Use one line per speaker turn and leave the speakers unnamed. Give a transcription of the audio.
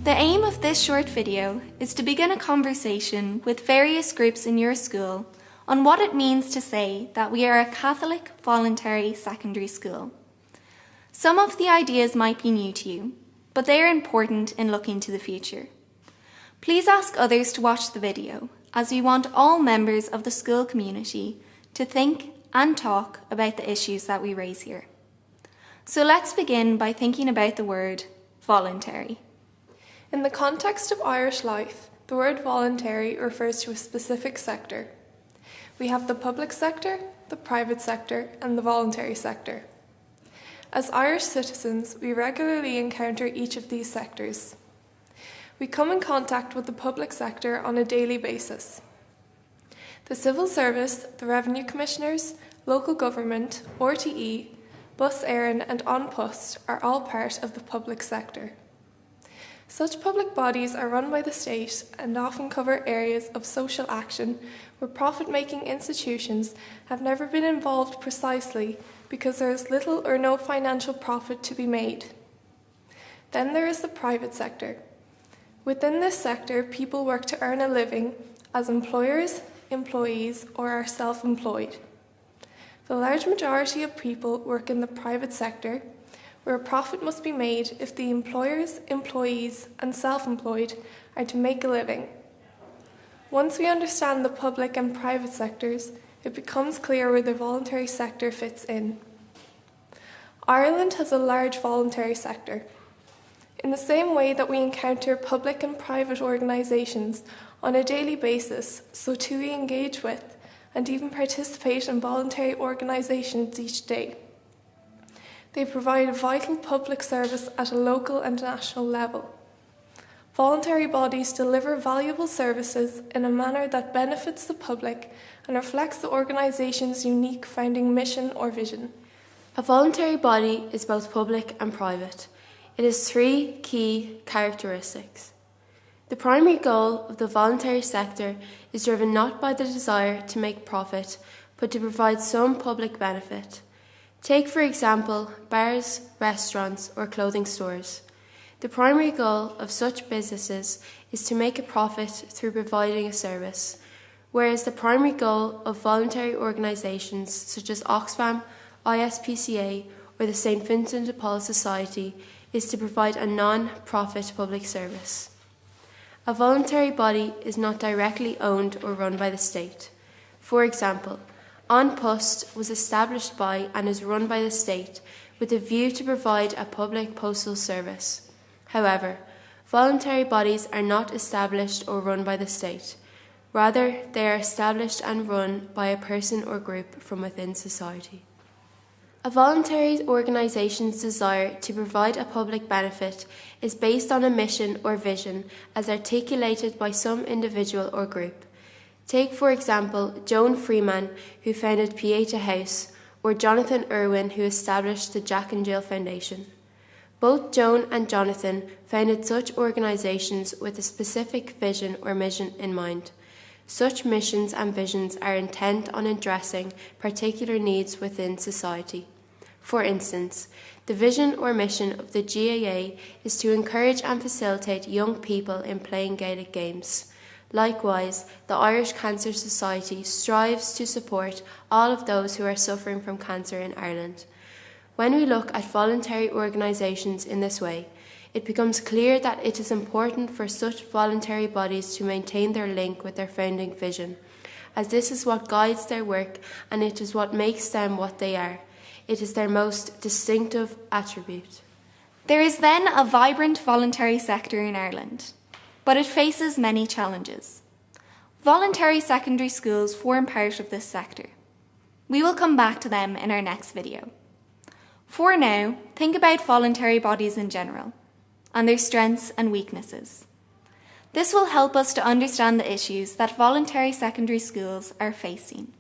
The aim of this short video is to begin a conversation with various groups in your school on what it means to say that we are a Catholic Voluntary Secondary School. Some of the ideas might be new to you, but they are important in looking to the future. Please ask others to watch the video, as we want all members of the school community to think and talk about the issues that we raise here. So let's begin by thinking about the word voluntary.
In the context of Irish life, the word voluntary refers to a specific sector. We have the public sector, the private sector, and the voluntary sector. As Irish citizens, we regularly encounter each of these sectors. We come in contact with the public sector on a daily basis. The civil service, the revenue commissioners, local government, RTE, Bus Éireann and An Post are all part of the public sector. Such public bodies are run by the state and often cover areas of social action where profit-making institutions have never been involved precisely because there is little or no financial profit to be made. Then there is the private sector. Within this sector, people work to earn a living as employers, employees, or are self-employed. The large majority of people work in the private sector, where a profit must be made if the employers, employees, and self-employed are to make a living. Once we understand the public and private sectors, it becomes clear where the voluntary sector fits in. Ireland has a large voluntary sector. In the same way that we encounter public and private organisations on a daily basis, so too we engage with and even participate in voluntary organisations each day. They provide a vital public service at a local and national level. Voluntary bodies deliver valuable services in a manner that benefits the public and reflects the organisation's unique founding mission or vision.
A voluntary body is both public and private. It has three key characteristics. The primary goal of the voluntary sector is driven not by the desire to make profit, but to provide some public benefit. Take, for example, bars, restaurants, or clothing stores. The primary goal of such businesses is to make a profit through providing a service, whereas the primary goal of voluntary organisations such as Oxfam, ISPCA, or the St Vincent de Paul Society is to provide a non-profit public service. A voluntary body is not directly owned or run by the state. For example, An Post was established by and is run by the state with a view to provide a public postal service. However, voluntary bodies are not established or run by the state. Rather, they are established and run by a person or group from within society. A voluntary organisation's desire to provide a public benefit is based on a mission or vision as articulated by some individual or group. Take, for example, Joan Freeman, who founded Pieta House, or Jonathan Irwin, who established the Jack and Jill Foundation. Both Joan and Jonathan founded such organisations with a specific vision or mission in mind. Such missions and visions are intent on addressing particular needs within society. For instance, the vision or mission of the GAA is to encourage and facilitate young people in playing Gaelic games. Likewise, the Irish Cancer Society strives to support all of those who are suffering from cancer in Ireland. When we look at voluntary organisations in this way, it becomes clear that it is important for such voluntary bodies to maintain their link with their founding vision, as this is what guides their work and it is what makes them what they are. It is their most distinctive attribute.
There is then a vibrant voluntary sector in Ireland, but it faces many challenges. Voluntary secondary schools form part of this sector. We will come back to them in our next video. For now, think about voluntary bodies in general, and their strengths and weaknesses. This will help us to understand the issues that voluntary secondary schools are facing.